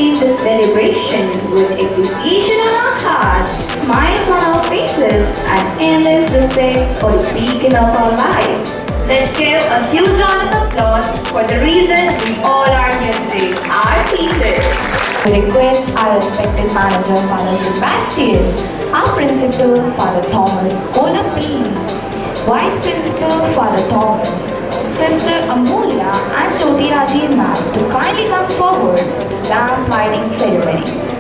receive this celebration with appreciation on our hearts, smiles on our faces, and endless respect for the beacon of our lives. Let's give a huge round of applause for the reason we all are here today, our teachers. We request our respected manager, Father Sebastian, our principal, Father Thomas Olapi, Vice Principal, Father Thomas, Sister Amulya, and Jyoti Rajiv ma'am to kindly come forward for the lamp lighting ceremony.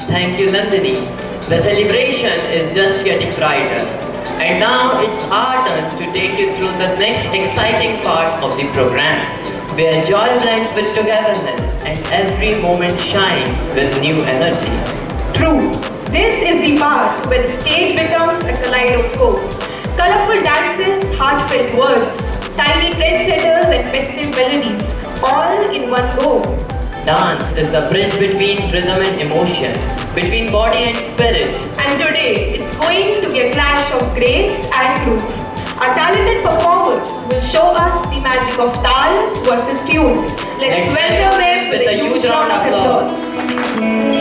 Thank you, Nandini. The celebration is just getting brighter. And now it's our turn to take you through the next exciting part of the program, where joy blends with togetherness and every moment shines with new energy. True. This is the part where the stage becomes a kaleidoscope. Colorful dances, heartfelt words, tiny trendsetters and festive melodies, all in one go. Dance is the bridge between rhythm and emotion, between body and spirit. And today, it's going to be a clash of grace and groove. Our talented performers will show us the magic of tal versus tune. Let's welcome them with a huge round of applause.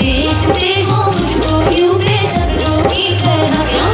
देखते हो मुझको यूं बेसब्रों की तरह।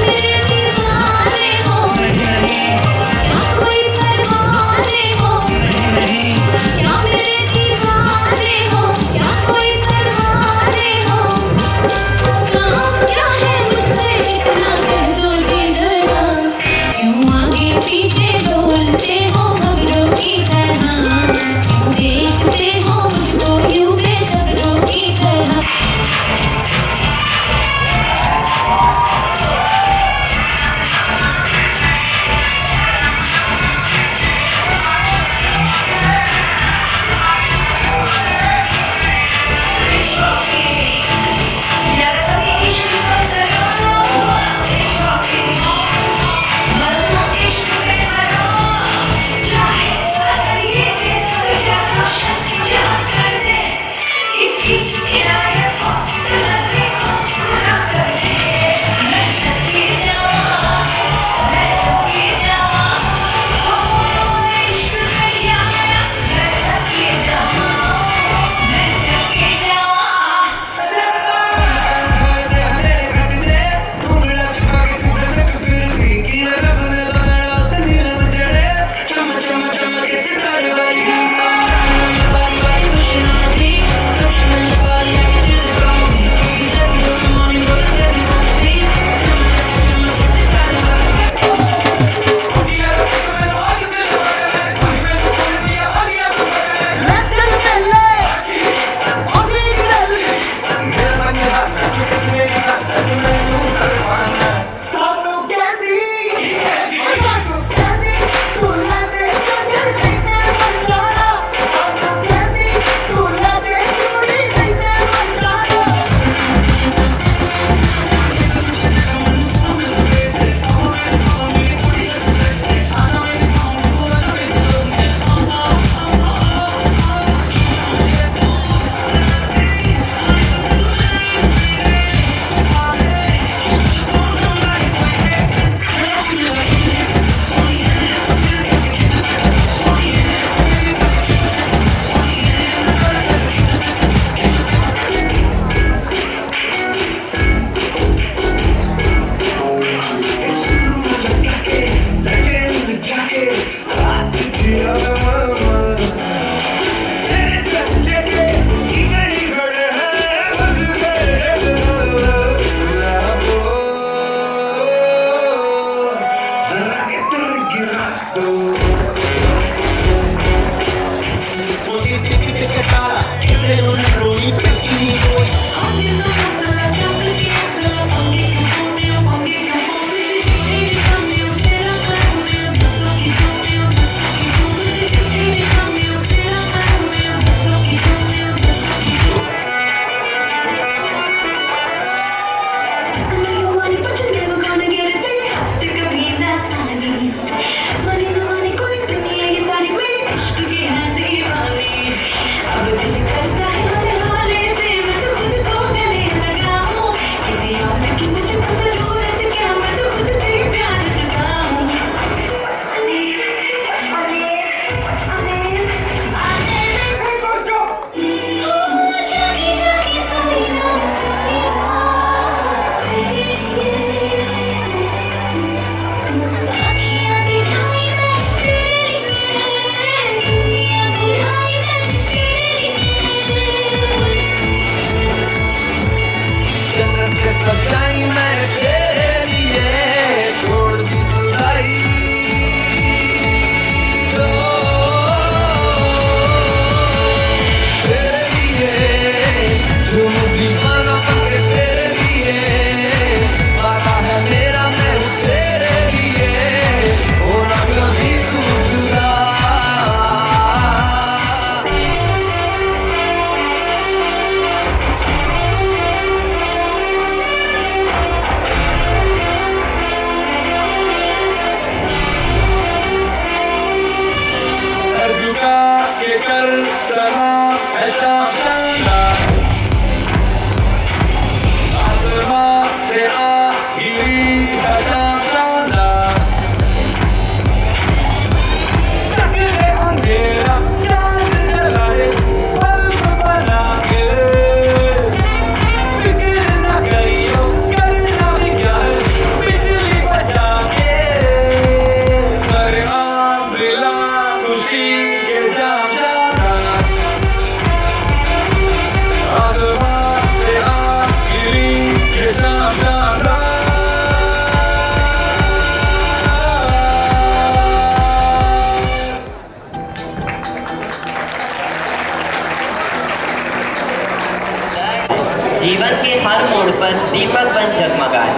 जीवन के हर मोड़ पर दीपक बन जगमगाए,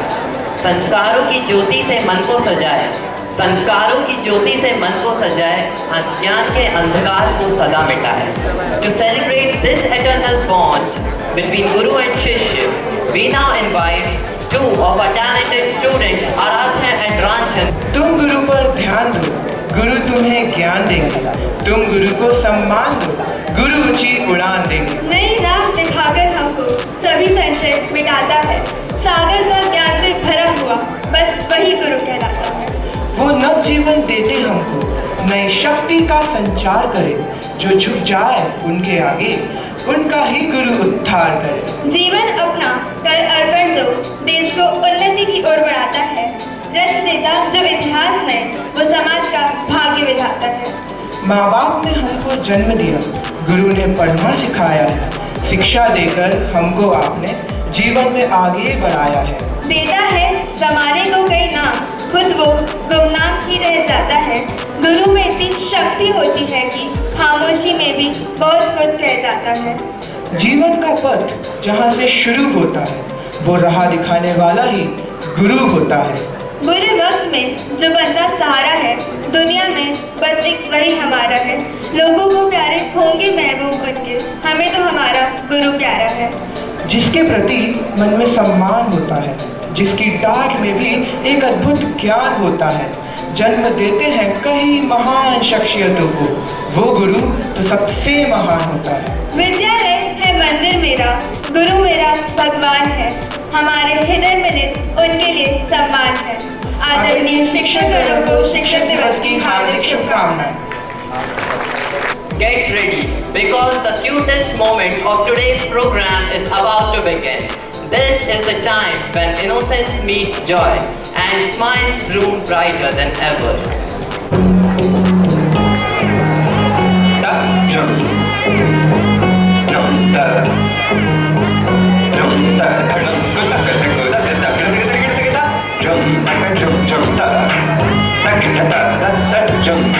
संस्कारों की ज्योति से मन को सजाए, संस्कारों की ज्योति से मन को सजाए, अज्ञान के अंधकार को सदा मिटाए। To celebrate this eternal bond between Guru and Shishya, we now invite two of our talented students, Aradhya and Ranchan. तुम गुरु पर ध्यान दो, गुरु तुम्हें ज्ञान देंगे, तुम गुरु को सम्मान दो, गुरु ऊंची उड़ान देंगे। नई राह दिखाकर हमको सभी संशय मिटाता है, सागर सा ज्ञान से भरा हुआ बस वही गुरु कहलाता है। वो नव जीवन देते हमको, नई शक्ति का संचार करे, जो झुक जाए उनके आगे उनका ही गुरु उद्धार करे। जीवन अपना कर अर्पण दो, देश को उन्नति की ओर बढ़ाता है, रच देता जो इतिहास में वो समाज का भाग्य विधाता है। माँ बाप ने हमको जन्म दिया, गुरु ने पढ़ना सिखाया है, शिक्षा देकर हमको आपने जीवन में आगे बढ़ाया है। देता है जमाने को कई नाम, खुद वो गुमनाम ही रह जाता है। गुरु में इतनी शक्ति होती है कि खामोशी में भी बहुत कुछ कह जाता है। जीवन का पथ जहाँ से शुरू होता है, वो राह दिखाने वाला ही गुरु होता है। बुरे वक्त में जो बंदा सहारा है, दुनिया में बस एक वही हमारा है। लोगों को प्यारे होंगे महबूब उनके, हमें तो हमारा गुरु प्यारा है। जिसके प्रति मन में सम्मान होता है, जिसकी डांट में भी एक अद्भुत ज्ञान होता है, जन्म देते हैं कई महान शख्सियतों को, वो गुरु तो सबसे महान होता है। विद्यालय है मंदिर मेरा, गुरु मेरा भगवान है, हमारे हृदय में नित उनके लिए सम्मान है। आदरणीय शिक्षकगणों को शिक्षक दिवस की हार्दिक शुभकामनाएं। Get ready, because the cutest moment of today's program is about to begin. This is the time when innocence meets joy and smiles bloom brighter than ever. सरसों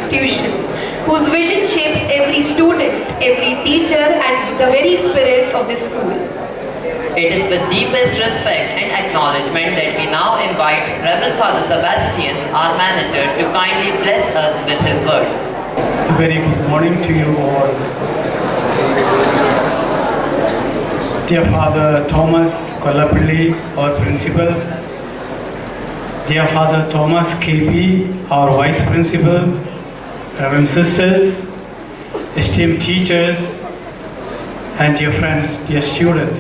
institution, whose vision shapes every student, every teacher, and the very spirit of the school. It is with deepest respect and acknowledgement that we now invite Reverend Father Sebastian, our manager, to kindly bless us with his words. A very good morning to you all. Dear Father Thomas Kollapilli, our principal. Dear Father Thomas KP, our vice principal. Reverend sisters, esteemed teachers, and dear friends, dear students.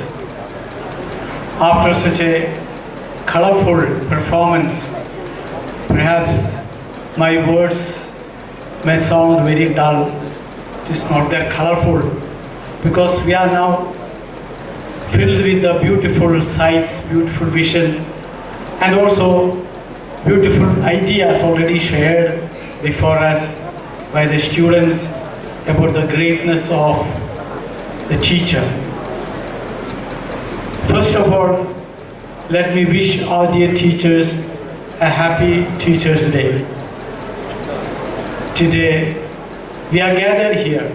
After such a colorful performance, perhaps my words may sound very dull. It is not that colorful because we are now filled with the beautiful sights, beautiful vision, and also beautiful ideas already shared before us by the students about the greatness of the teacher. First of all, let me wish our dear teachers a happy Teachers' Day. Today, we are gathered here,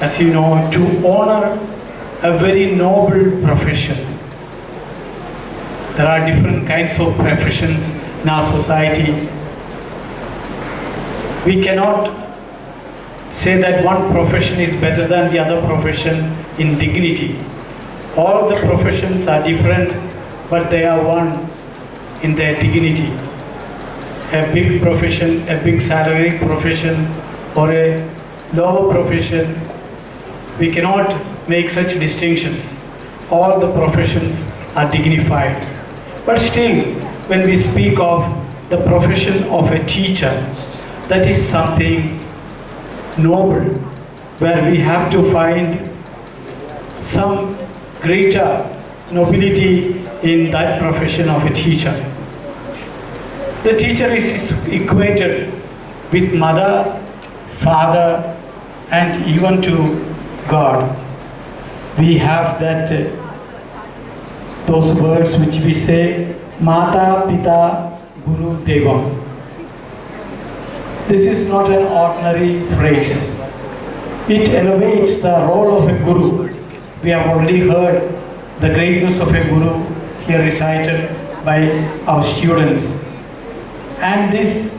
as you know, to honor a very noble profession. There are different kinds of professions in our society. We cannot say that one profession is better than the other profession in dignity. All the professions are different, but they are one in their dignity. A big profession, a big salary profession, or a lower profession, we cannot make such distinctions. All the professions are dignified. But still, when we speak of the profession of a teacher, that is something noble, where we have to find some greater nobility in that profession of a teacher. The teacher is equated with mother, father, and even to God. We have that those words which we say, Mata, Pita, Guru, Devam. This is not an ordinary phrase. It elevates the role of a guru. We have already heard the greatness of a guru here recited by our students. And this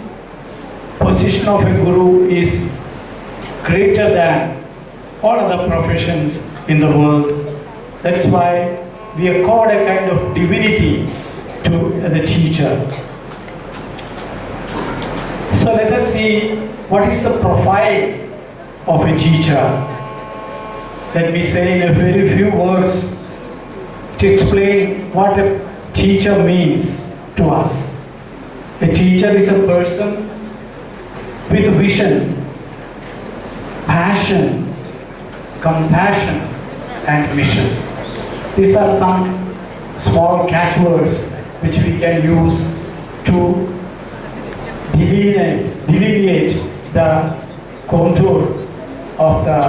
position of a guru is greater than all other professions in the world. That's why we accord a kind of divinity to the teacher. So let us see what is the profile of a teacher. Let me say in a very few words to explain what a teacher means to us. A teacher is a person with vision, passion, compassion, and mission. These are some small catchwords which we can use to delineate the contour of the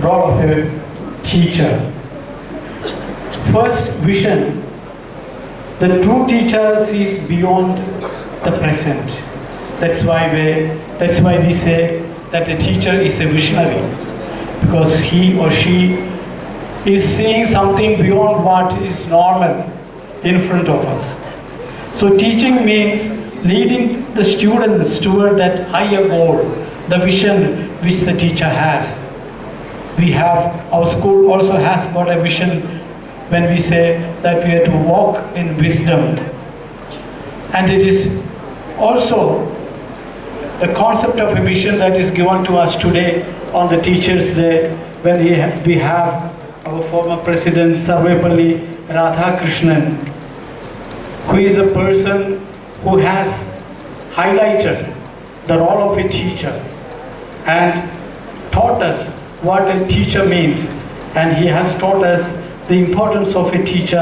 role of a teacher. First, vision. The true teacher sees beyond the present. That's why we say that the teacher is a visionary, because he or she is seeing something beyond what is normal in front of us. So teaching means leading the students toward that higher goal, the vision which the teacher has. Our school also has got a vision when we say that we are to walk in wisdom. And it is also the concept of a vision that is given to us today on the Teachers' Day, when we have our former President Sarvepalli Radhakrishnan, who is a person who has highlighted the role of a teacher and taught us what a teacher means, and he has taught us the importance of a teacher,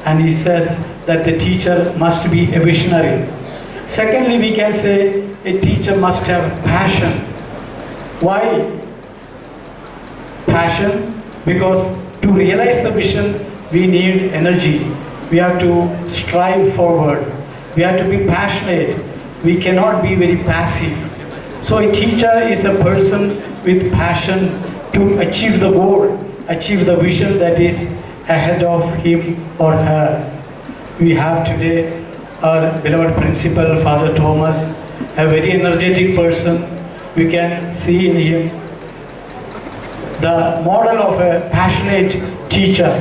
and he says that the teacher must be a visionary. Secondly, we can say a teacher must have passion. Why passion? Because to realize the vision, we need energy. We have to strive forward. We have to be passionate. We cannot be very passive. So a teacher is a person with passion to achieve the goal, achieve the vision that is ahead of him or her. We have today our beloved principal, Father Thomas, a very energetic person. We can see in him the model of a passionate teacher,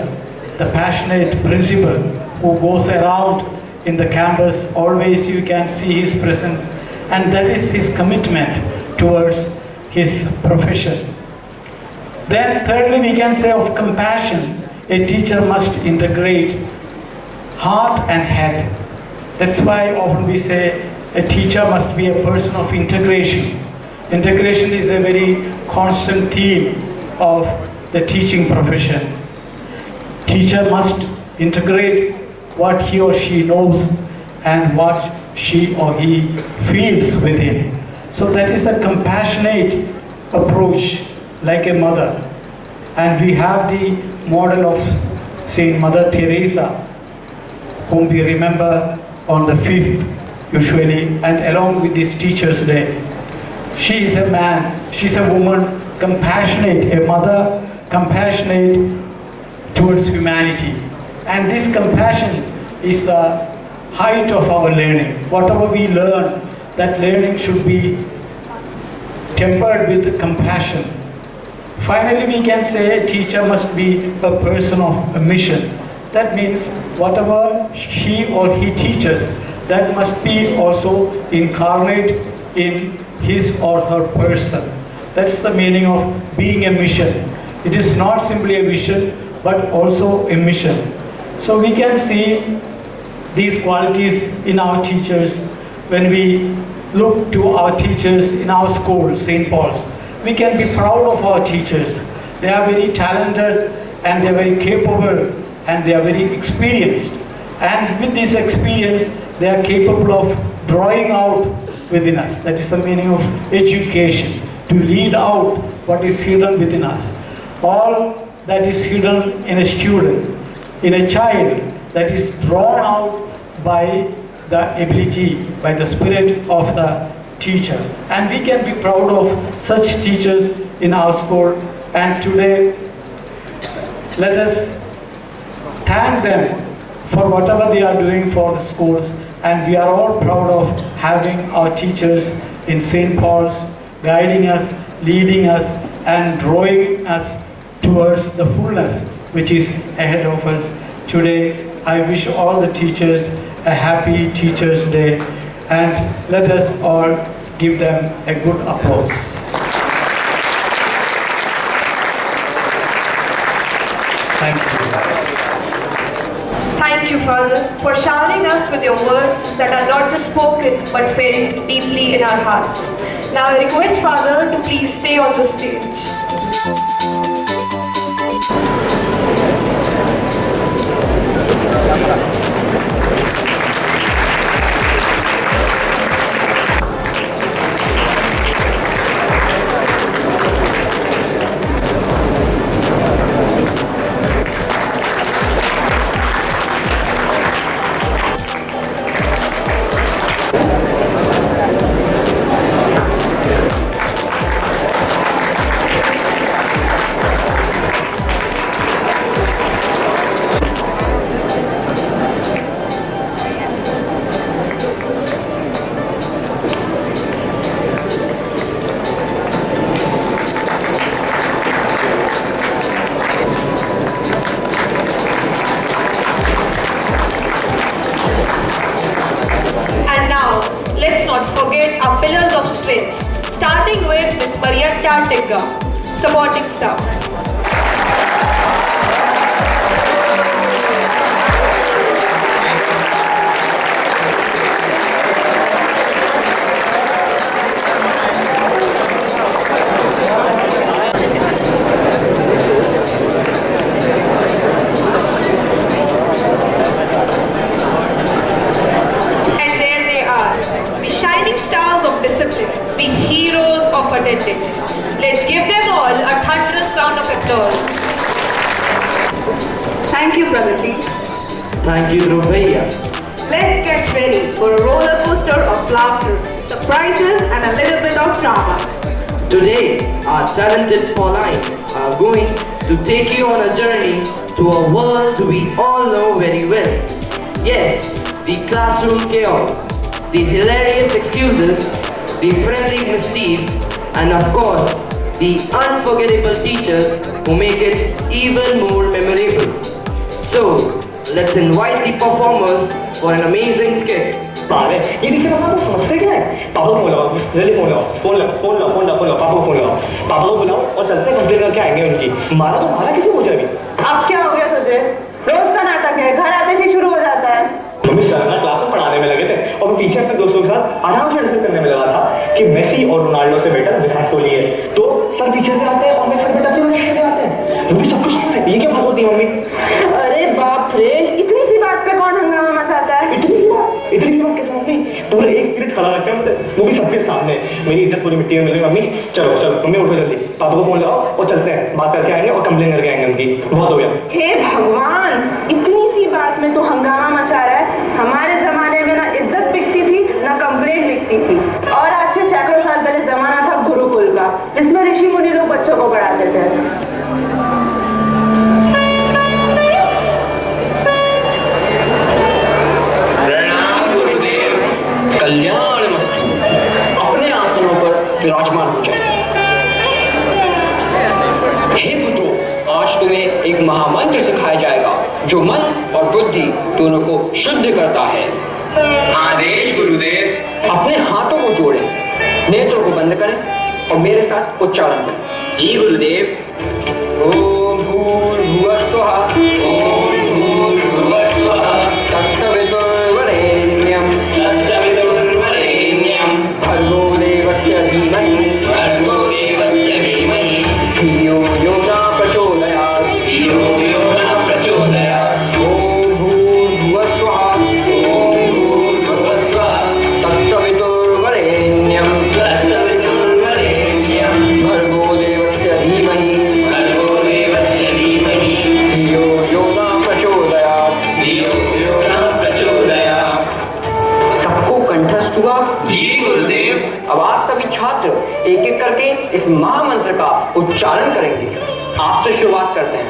the passionate principal who goes around in the campus. Always you can see his presence, and that is his commitment towards his profession. Then thirdly, we can say of compassion, a teacher must integrate heart and head. That's why often we say a teacher must be a person of integration. Integration is a very constant theme of the teaching profession. Teacher must integrate what he or she knows and what she or he feels within. So that is a compassionate approach, like a mother. And we have the model of Saint Mother Teresa, whom we remember on the 5th usually, and along with this Teacher's Day. She is a man, she's a woman, compassionate, a mother, compassionate towards humanity. And this compassion is the height of our learning. Whatever we learn, that learning should be tempered with compassion. Finally, we can say a teacher must be a person of a mission. That means whatever she or he teaches, that must be also incarnate in his or her person. That's the meaning of being a mission. It is not simply a vision, but also a mission. So we can see these qualities in our teachers when we look to our teachers in our school, St. Paul's. We can be proud of our teachers. They are very talented and they are very capable and they are very experienced. And with this experience, they are capable of drawing out within us. That is the meaning of education, to lead out what is hidden within us. All that is hidden in a student, in a child, that is drawn out by the ability, by the spirit of the teacher. And we can be proud of such teachers in our school. And today, let us thank them for whatever they are doing for the schools. And we are all proud of having our teachers in St. Paul's guiding us, leading us, and drawing us towards the fullness which is ahead of us. Today, I wish all the teachers a happy Teachers' Day, and let us all give them a good applause. Thank you. Thank you, Father, for showering us with your words that are not just spoken but felt deeply in our hearts. Now I request Father to please stay on the stage. Our pillars of strength, starting with Ms. Mariatta Tigga, supporting staff. Let's give them all a thunderous round of applause. Thank you, Pragati. Thank you, Dhruv Bhaiya. Let's get ready for a roller coaster of laughter. surprises and a little bit of drama. Today, our talented Paulines are going to take you on a journey to a world we all know very well. Yes, the classroom chaos, the hilarious excuses, the friendly mischief, and of course, the unforgettable teachers who make it even more memorable. So, let's invite the performers for an amazing skit. ये देखिए पापा को समझते क्या है? पापा को बुलाओ, जल्दी फोन लगाओ, पापा को फोन लगाओ, पापा को बुलाओ और चलते हैं कंप्लेन करके आएंगे उनकी। मारा तो मारा किसी मुझे अभी। अब क्या हो गया तुझे? रोज का नाटक है, घर आते ही शुरू हो जाता है। मम्मी सर ना क्लास में पढ़ाने में लगे थे और मैं पीछे अपने दोस्तों के साथ आराम से डिस्कस करने में लगा था कि मेसी और रोनाल्डो से बेटर विराट कोहली है। तो सर पीछे से आते हैं और मैं सर बेटा क्यों नहीं आते हैं? मम्मी सब कुछ सुन है, ये क्या बात होती है मम्मी? अरे बाप रे, इतनी सी बात पे कौन हंगामा मचाता है? इतनी सी बात कैसे मम्मी? पूरा 1 मिनट खड़ा रखा है, वो भी सबके सामने। मेरी इज्जत पूरी मिट्टी में मिली। मम्मी चलो मम्मी उठो जल्दी, पापा को फोन लगाओ और चलते हैं, बात करके आएंगे और कंप्लेन करके आएंगे उनकी। बहुत हो गया। हे भगवान, इतनी सी बात में तो हंगामा मचा रहा है। हमारे जमाने में ना इज्जत बिकती थी ना कंप्लेंट लिखती थी। और आज से सैकड़ों साल पहले जमाना था गुरुकुल का, जिसमें ऋषि मुनि लोग बच्चों को पढ़ाते थे। कल्याण मस्तु, अपने आसनों पर विराजमान हो जाए। हे पुत्रों, आज तुम्हें एक महामंत्र सिखाया जाएगा जो मन और बुद्धि दोनों को शुद्ध करता है। आदेश गुरुदेव। अपने हाथों को जोड़ें, नेत्रों को बंद करें और मेरे साथ उच्चारण करें। जी गुरुदेव। ओम भूर्भुवः स्वः, ओम भूर्भुवः स्वः, तत्सवितुर्वरेण्यं, भर्गो देवस्य धीमहि, धियो यो न प्रचोदयात्, ओम भूर्भुवः स्वः, तत्सवितुर्वरेण्यं, भर्गो देवस्य धीमहि, धियो यो न प्रचोदयात्। सबको कंठस्थ हुआ? जी गुरुदेव। अब आप सभी छात्र एक एक करके इस महामंत्र का उच्चारण करेंगे। आपसे शुरुआत करते हैं।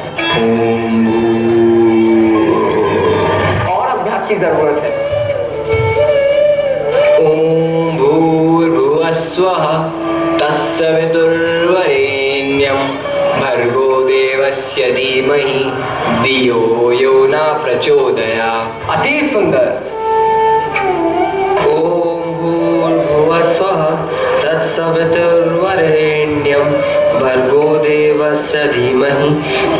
और अभ्यास की जरूरत है। ओम भूर्भुवः स्वः, तत्सवितुर्वरेण्यं, भर्गो देवस्य धीमहि, धियो यो न प्रचोदयात्। अति सुंदर। ओम भूर्भुवः स्वः, तत्सवितुर्वरेण्यं, भर्गो देवस्य धीमहि,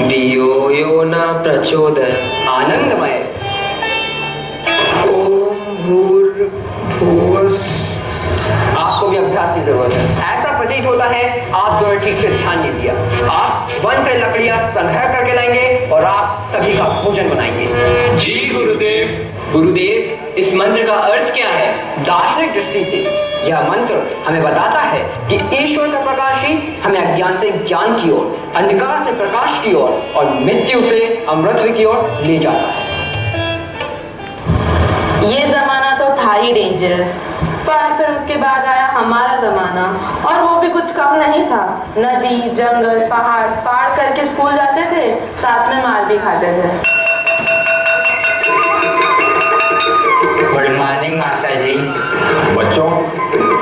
धियो यो न प्रचोदयात्। आनंदमय। ओम भूर्भुवः। आपको भी अभ्यास की जरूरत है। ऐसा प्रतीत होता है आप दोनों ठीक से ध्यान नहीं दिया। आप वन से लकड़ियां संग्रह करके लाएंगे और आप सभी का भोजन बनाएंगे। जी गुरुदेव। गुरुदेव, इस मंत्र का अर्थ क्या है? दार्शनिक दृष्टि से यह मंत्र हमें बताता है कि ईश्वर का प्रकाश ही हमें अज्ञान से ज्ञान की ओर, अंधकार से प्रकाश की ओर और मृत्यु से अमृत की ओर ले जाता है। ये जमाना तो था ही डेंजरस, पर फिर उसके बाद आया हमारा जमाना, और वो भी कुछ कम नहीं था। नदी, जंगल, पहाड़ पार करके स्कूल जाते थे, साथ में मार भी खाते थे। गुड मॉर्निंग मास्टर जी। बच्चों,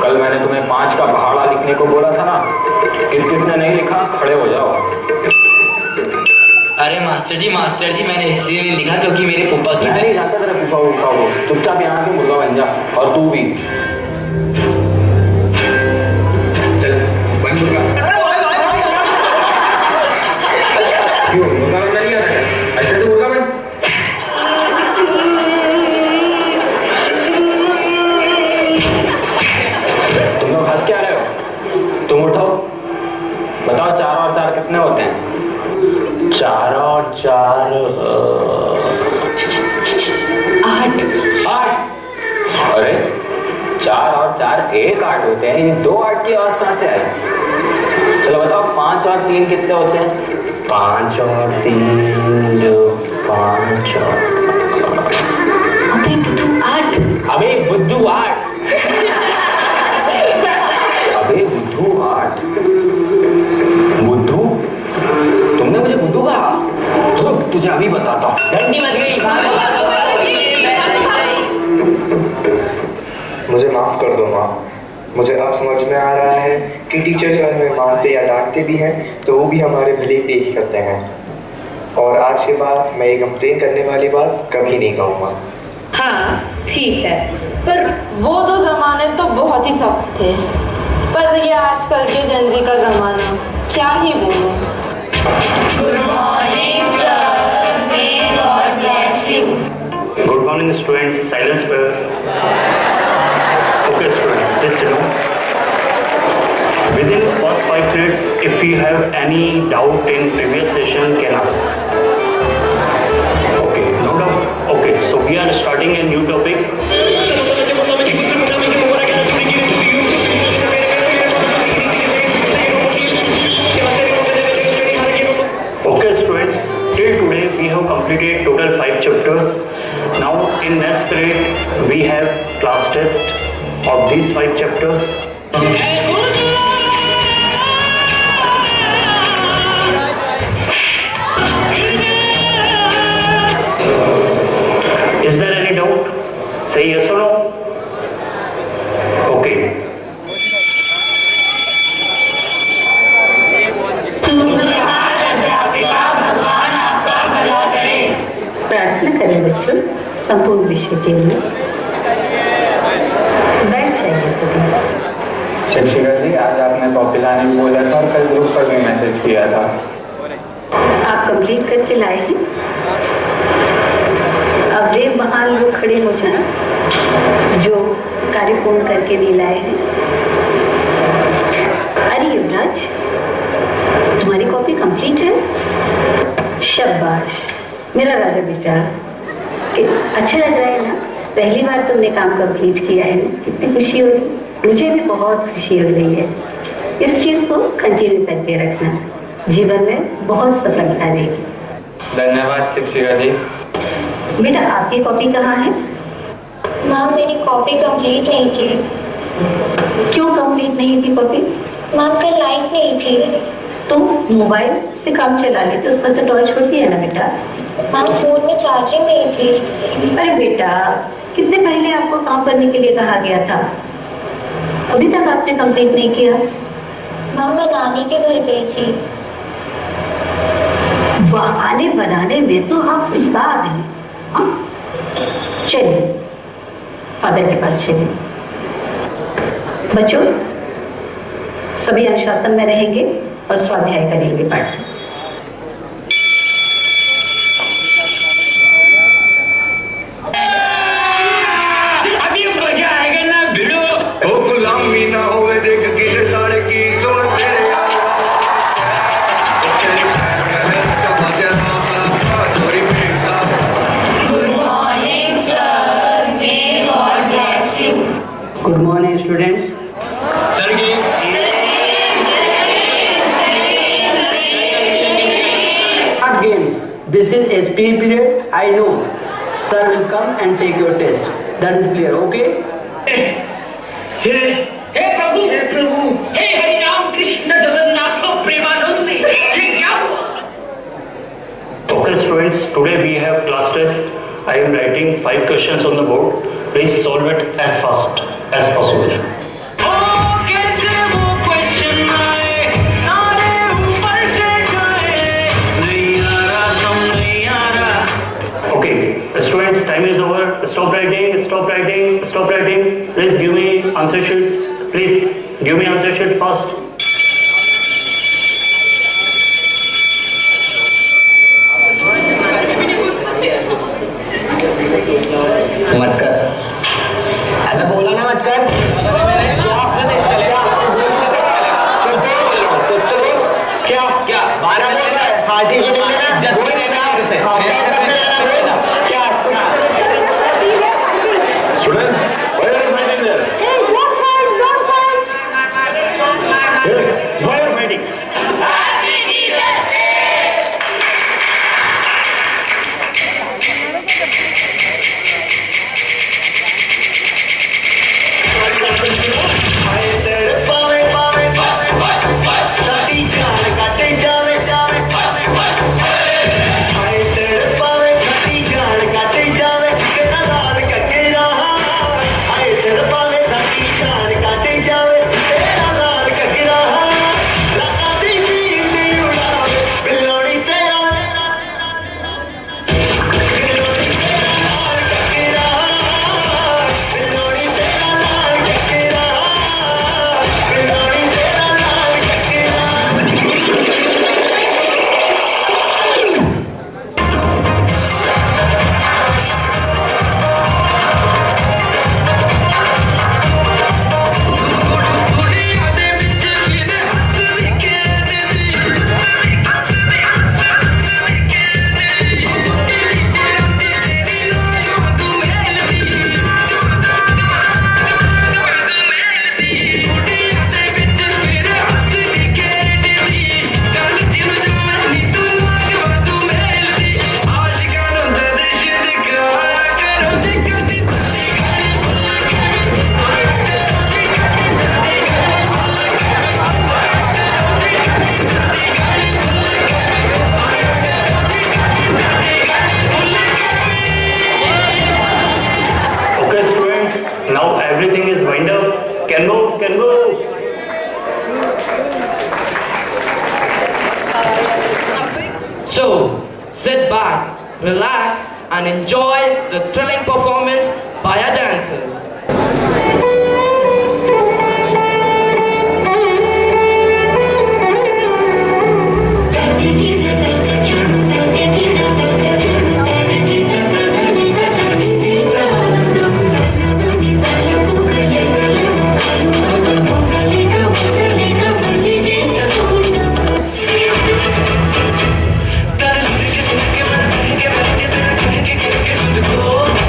कल मैंने तुम्हें 5 का पहाड़ा लिखने को बोला था ना, किस किसने नहीं लिखा? खड़े हो जाओ। अरे मास्टर जी मैंने इसलिए लिखा क्योंकि मेरे पापा की नहीं जाता तेरा फूफा वो। चुपचाप यहाँ के मुर्गा बन जा, और तू भी चल बन मुर्गा। क्यों मुर्गा बनना नहीं आता क्या? अच्छा तो मुर्गा बन। तुम लोग हंस क्या रहे हो? तुम उठो, बताओ 4 और 4 कितने होते हैं? 4 और 4 8। अरे 4 और 4 एक 8 होते हैं, ये 2 8 की आवाज कहां से आई? चलो बताओ 5 और 3 कितने होते हैं? 5 और 3 5 और अबे बुद्धू 8। अबे बुद्धू 8। मुझे अब समझ में आ रहा है कि टीचर्स अगर हमें मारते या डांटते भी हैं तो वो भी हमारे भले के लिए ही करते हैं। और आज के बाद मैं ये कंप्लेन करने वाली बात कभी नहीं कहूँगा। हाँ ठीक है, पर वो दो जमाने तो बहुत ही सख्त थे, पर ये आजकल के जनजी का जमाना, क्या ही बोलूं। Good morning, sir. May God bless you. Good morning, students. Silence, prayer. Okay, students, listen. Within first 5 minutes, if you have any doubt in previous session, can ask. Okay, no doubt. Okay, so we are starting a new topic. Okay, students. Till today, we have completed total 5 chapters. Now, in next grade, we have class test of these 5 chapters. Is there any doubt? Say yes or no. Okay. प्रार्थना करें बच्चों संपूर्ण विश्व के लिए। बैठ जाइए सभी। शिक्षिका जी, आज आपने कॉपी लाने को बोला था और कल ग्रुप पर भी मैसेज किया था। आप कंप्लीट करके लाए हैं? अब वे महान लोग खड़े हो जाए जो कार्य पूर्ण करके नहीं लाए हैं। अरे युवराज, तुम्हारी कॉपी कंप्लीट है? शाबाश मेरा राजा बेटा, अच्छा लग रहा है ना? पहली बार तुमने काम कंप्लीट किया है ना? कितनी खुशी हो रही, मुझे भी बहुत खुशी हो रही है। इस चीज को कंटिन्यू करके रखना, जीवन में बहुत सफलता देगी। धन्यवाद शिक्षिका जी। बेटा आपकी कॉपी कहाँ है? मैम मेरी कॉपी कंप्लीट नहीं थी। क्यों कंप्लीट नहीं थी कॉपी? मैम कल लाइट नहीं थी। तुम मोबाइल से काम चला लेते, उस पर तो टॉर्च होती है ना बेटा। मैम फोन में चार्जिंग नहीं थी। अरे बेटा, कितने पहले आपको काम करने के लिए कहा गया था, अभी तक आपने कंप्लीट नहीं किया। मैम मैं नानी के घर गई थी। बहाने बनाने में तो आप उस्ताद हैं। हाँ? चलिए फादर के पास चलिए। बच्चों सभी अनुशासन में रहेंगे और स्वाध्याय करेंगे पाठ। अभी मजा आएगा ना भिड़ो। ओ गुलामी ना होवे देख किसे साड़े की जोर तेरे यार। Good morning, sir. May God bless you. Good morning, students. Sir की Not games. This is HP period. I know. Sir will come and take your test. That is clear. Okay? हे प्रभु, हे हरि राम कृष्ण जगन्नाथ प्रेमानंद, ये क्या हुआ? Okay, students. Today we have class test. I am writing 5 questions on the board. Please solve it as fast as possible. Okay, students, time is over. Stop writing, stop writing, stop writing. Please give me answer sheets. Please give me answer sheet fast. मत कर, अबे बोला ना मत कर। क्या क्या 12 बोल रहा है? हाथी को नहीं लेना, कोई लेना उसे। क्या students, why are you fighting there? everything is wind up. Can go. So, sit back, relax, and enjoy the thrilling performance by our dancers. Oh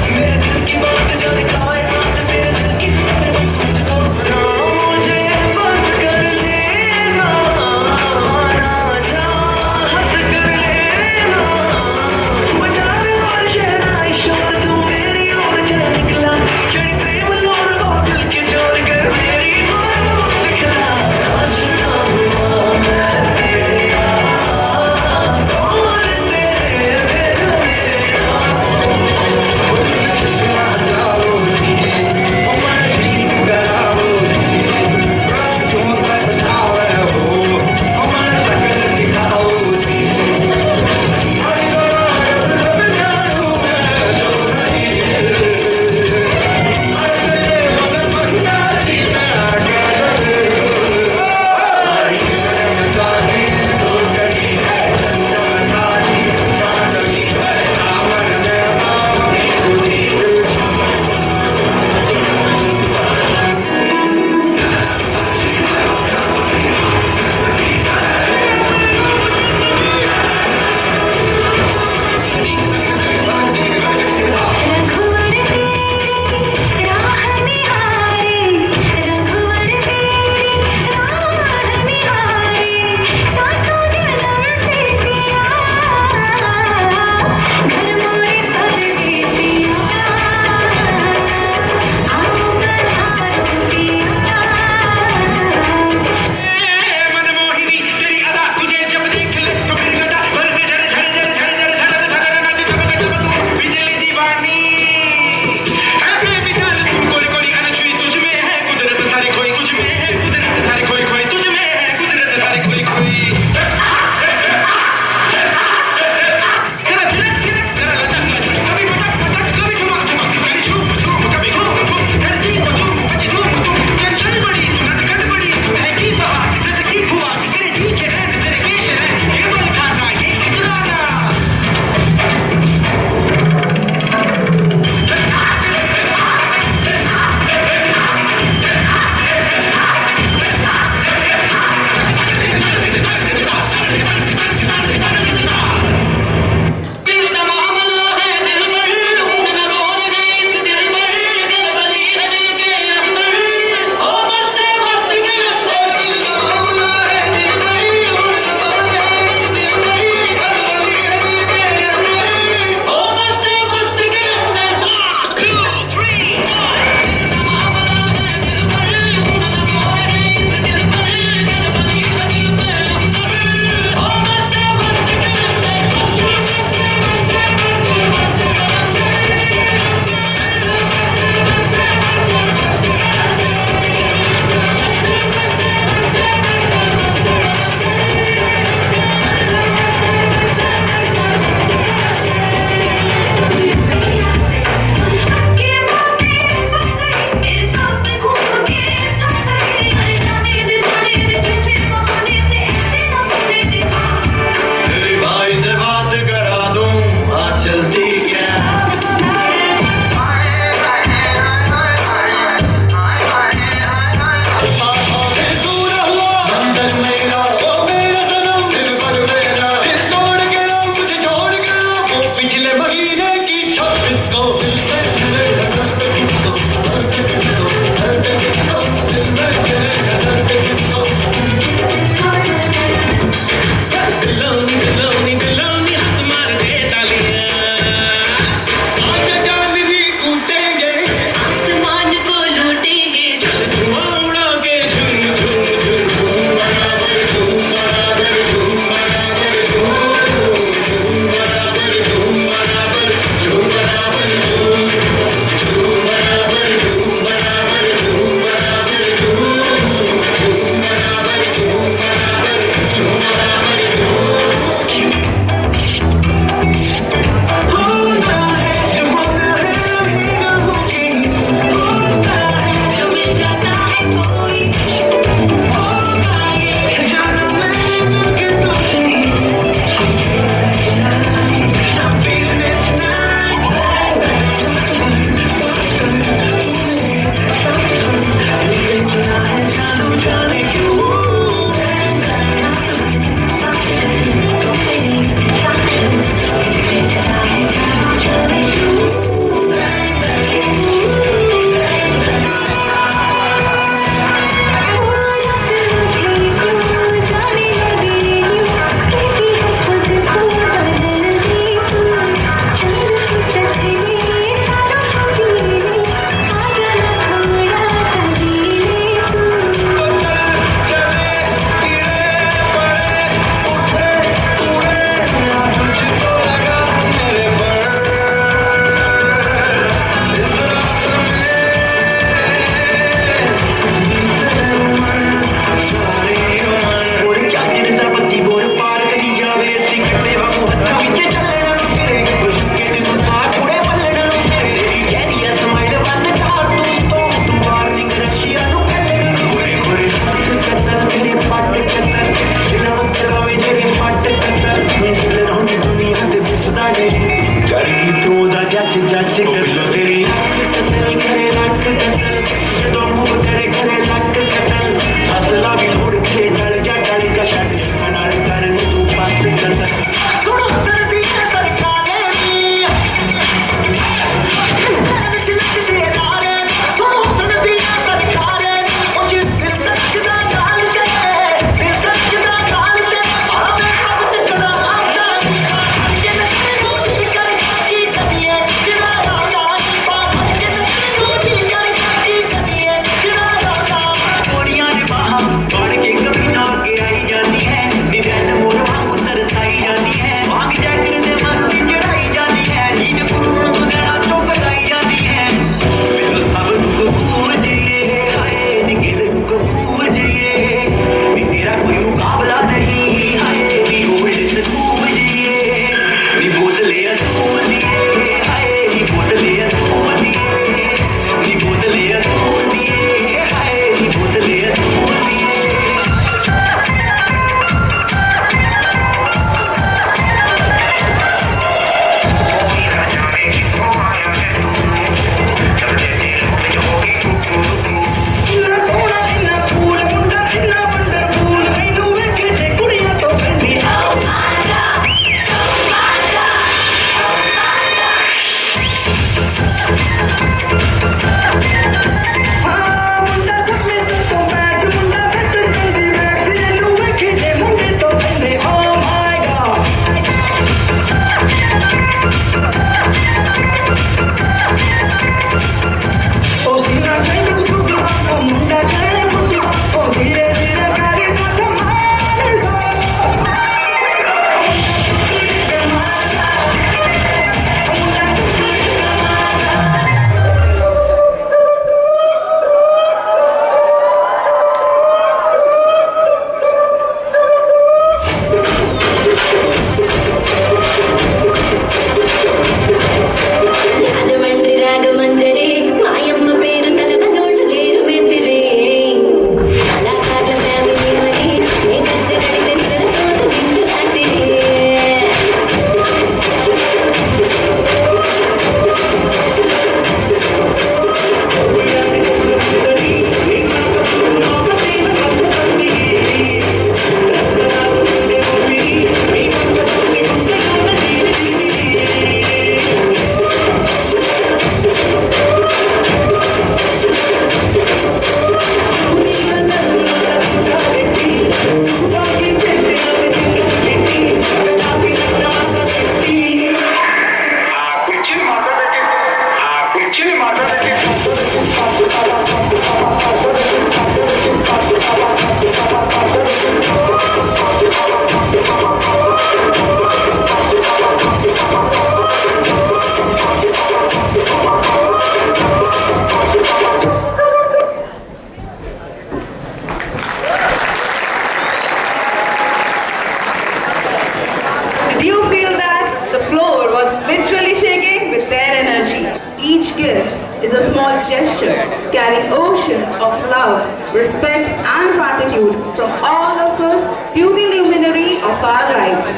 is a small gesture carrying oceans of love, respect and gratitude from all of us to the luminary of our lives.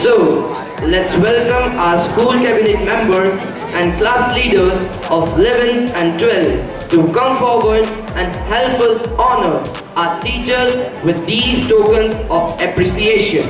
So, let's welcome our school cabinet members and class leaders of 11th and 12th to come forward and help us honor our teachers with these tokens of appreciation.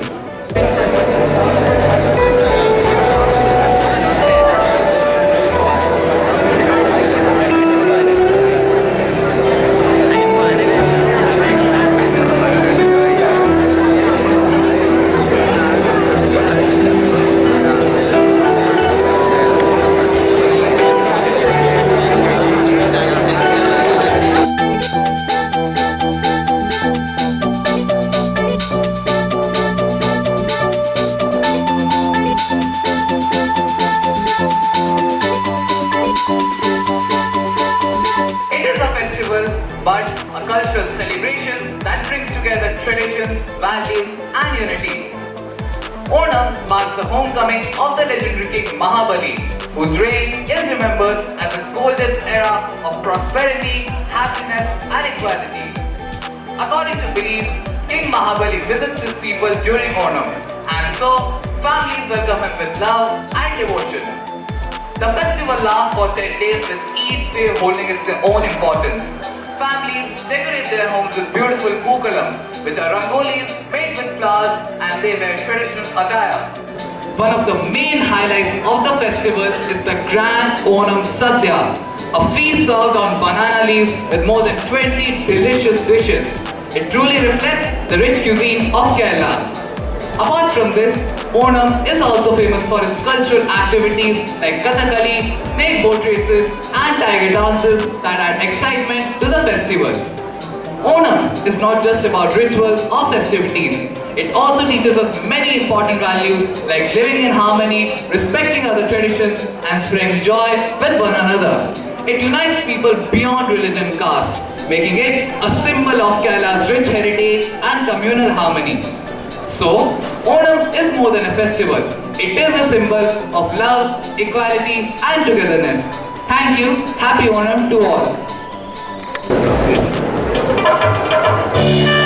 But a cultural celebration that brings together traditions, values and unity. Onam marks the homecoming of the legendary King Mahabali, whose reign is remembered as a golden era of prosperity, happiness and equality. According to belief, King Mahabali visits his people during Onam, and so families welcome him with love and devotion. The festival lasts for 10 days with each day holding its own importance. Families decorate their homes with beautiful pookalam, which are rangolis made with flowers, and they wear traditional attire. One of the main highlights of the festival is the grand Onam Sadhya, a feast served on banana leaves with more than 20 delicious dishes. It truly reflects the rich cuisine of Kerala. Apart from this, Onam is also famous for its cultural activities like Kathakali, snake boat races and tiger dances that add excitement to the festival. Onam is not just about rituals or festivities. It also teaches us many important values like living in harmony, respecting other traditions and spreading joy with one another. It unites people beyond religion and caste, making it a symbol of Kerala's rich heritage and communal harmony. So, Onam is more than a festival. It is a symbol of love, equality and togetherness. Thank you. Happy Onam to all. Thank you.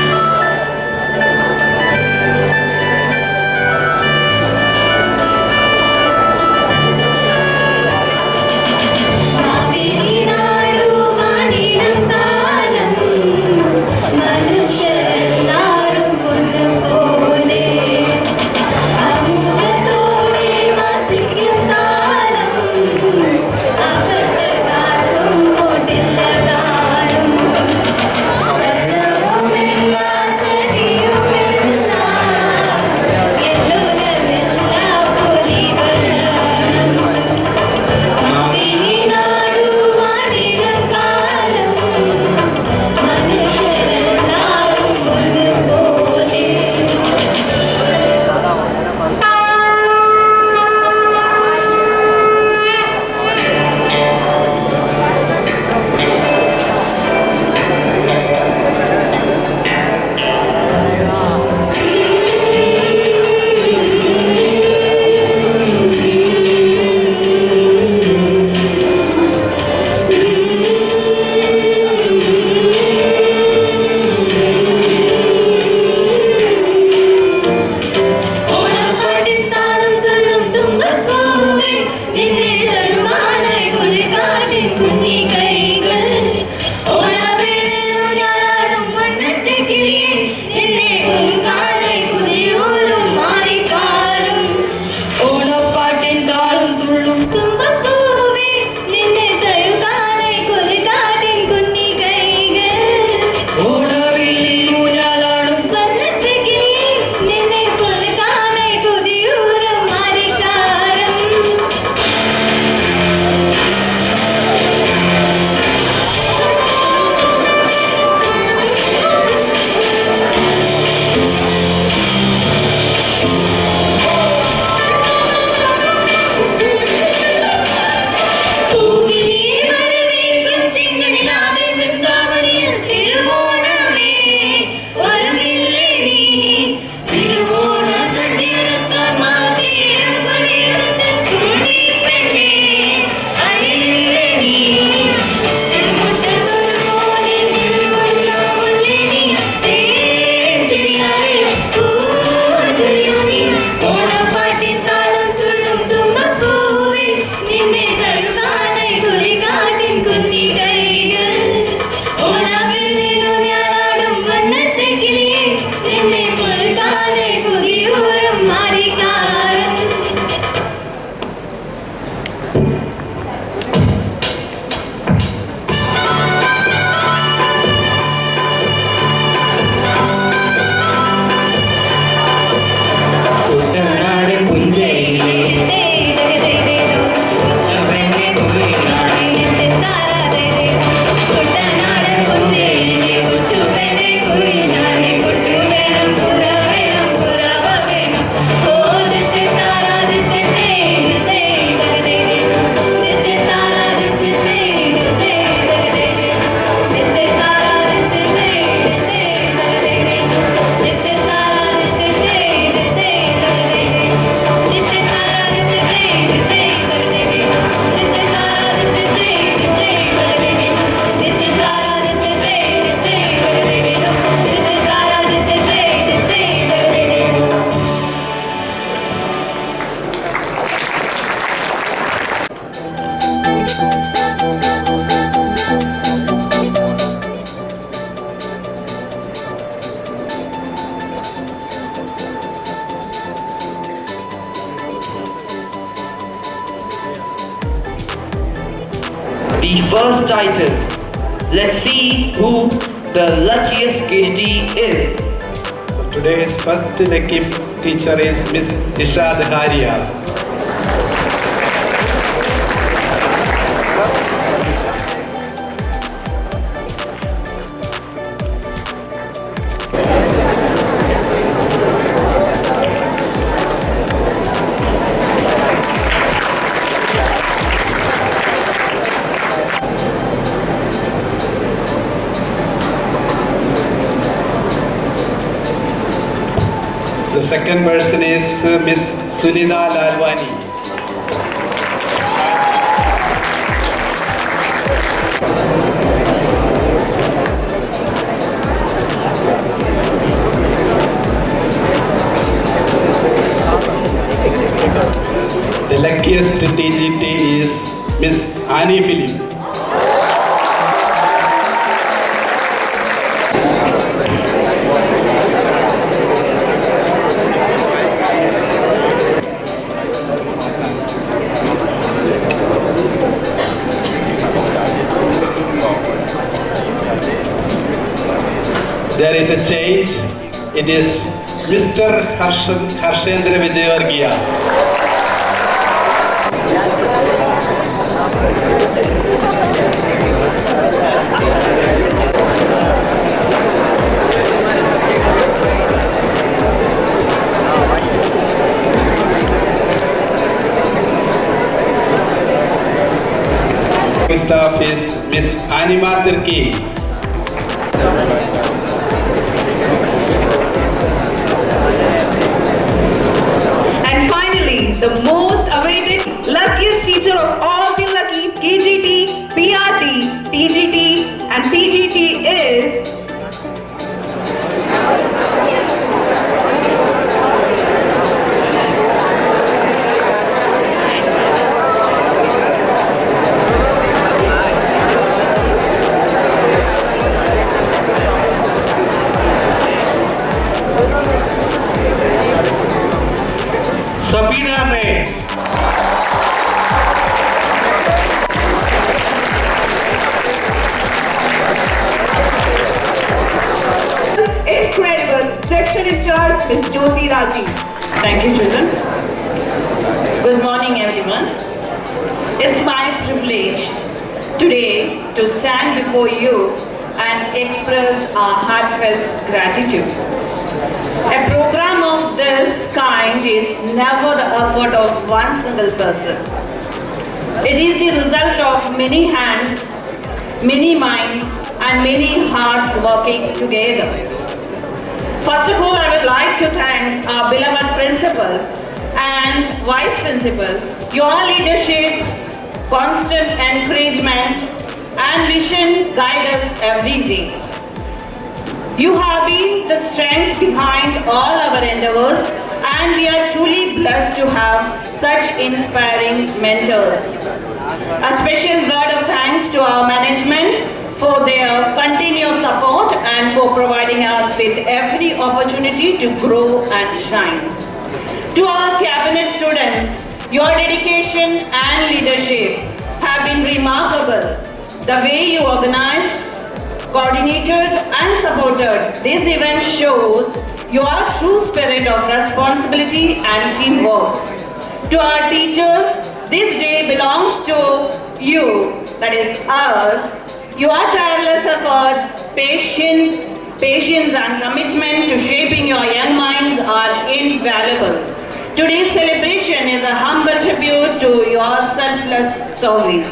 the first title. Let's see who the luckiest KGT is. Today's first lucky teacher is Miss Isha Dharia. The second person is Miss Sunida Lalwani. The luckiest TGT is Miss Annie Philip. There is a change. It is Mr. Harshendra Vijayvargiya. Staff is Miss Anima Turki. And finally, the most awaited, luckiest teacher of all the lucky KGT, PRT, TGT and PGT is Sabina May. incredible section in charge, Ms. Jyoti Raji. Thank you, children. Good morning, everyone. It's my privilege today to stand before you and express our heartfelt gratitude. A program of this kind is never the effort of one single person. It is the result of many hands, many minds, and many hearts working together. First of all, I would like to thank our beloved principal and vice principal. Your leadership, constant encouragement, and vision guide us every day. You have been the strength behind all our endeavors, and we are truly blessed to have such inspiring mentors. A special word of thanks to our management for their continuous support and for providing us with every opportunity to grow and shine. To our cabinet students, your dedication and leadership have been remarkable. The way you organized, coordinated and supported this event shows your true spirit of responsibility and teamwork. To our teachers, this day belongs to you, that is us. Your tireless efforts, patience and commitment to shaping your young minds are invaluable. Today's celebration is a humble tribute to your selfless service.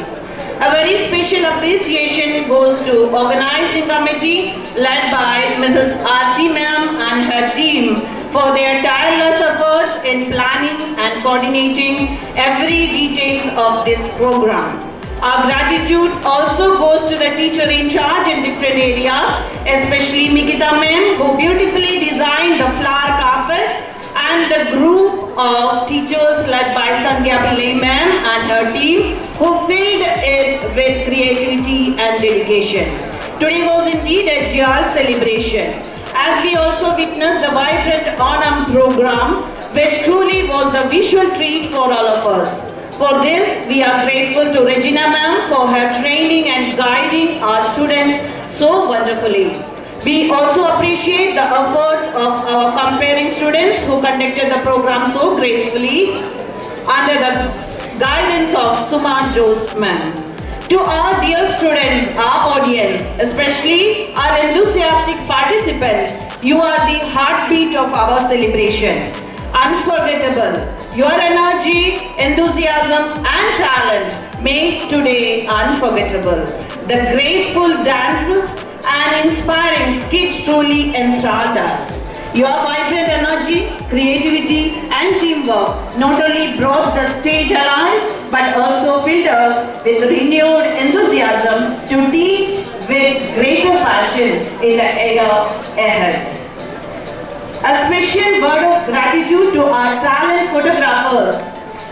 A very special appreciation goes to organizing committee led by Mrs. Aarti Ma'am and her team for their tireless efforts in planning and coordinating every detail of this program. Our gratitude also goes to the teacher in charge in different areas, especially Mikita Ma'am, who beautifully designed the flower carpet, and the group of teachers led by Sandhya Pillai Ma'am and her team, who filled it with creativity and dedication. Today was indeed a joyous celebration, as we also witnessed the vibrant Onam program, which truly was a visual treat for all of us. For this, we are grateful to Regina ma'am for her training and guiding our students so wonderfully. We also appreciate the efforts of our comparing students who conducted the program so gracefully under the guidance of Suma Jose ma'am. To our dear students, our audience, especially our enthusiastic participants, you are the heartbeat of our celebration. Unforgettable. Your energy, enthusiasm and talent make today unforgettable. The graceful dances and inspiring skits truly enthralled us. Your vibrant energy, creativity and teamwork not only brought the stage alive but also filled us with renewed enthusiasm to teach with greater passion in the era ahead. A special word of gratitude to our talent photographers,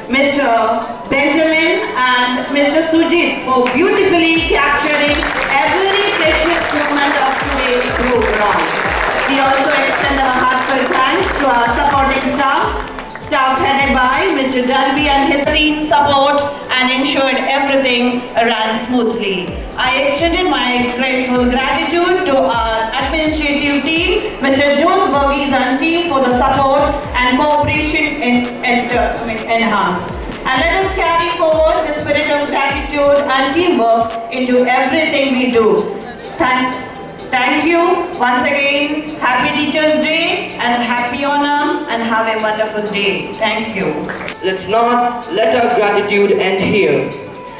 Mr. Benjamin and Mr. Sujit, for beautifully capturing every precious moment of today's program. We also extend our heartfelt thanks to our supporting staff headed by Mr. Dalby and his team support and ensured everything ran smoothly. I extended my grateful gratitude to our administrative team, Mr. Jose Burgess and team for the support and cooperation enhanced. And let us carry forward the spirit of gratitude and teamwork into everything we do. Thank you once again. Happy Teachers' Day and happy Onam and have a wonderful day. Thank you. Let's not let our gratitude end here.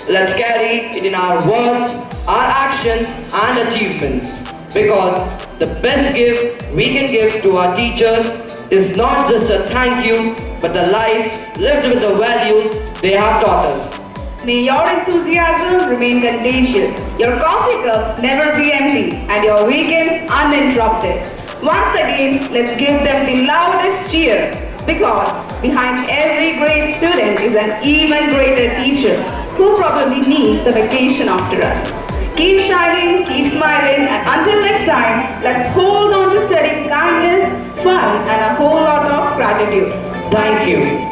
Let's carry it in our words, our actions and achievements. Because the best gift we can give to our teachers is not just a thank you, but a life lived with the values they have taught us. May your enthusiasm remain contagious, your coffee cup never be empty, and your weekends uninterrupted. Once again, let's give them the loudest cheer, because behind every great student is an even greater teacher who probably needs a vacation after us. Keep shining, keep smiling, and until next time, let's hold on to spreading kindness, fun, and a whole lot of gratitude. Thank you.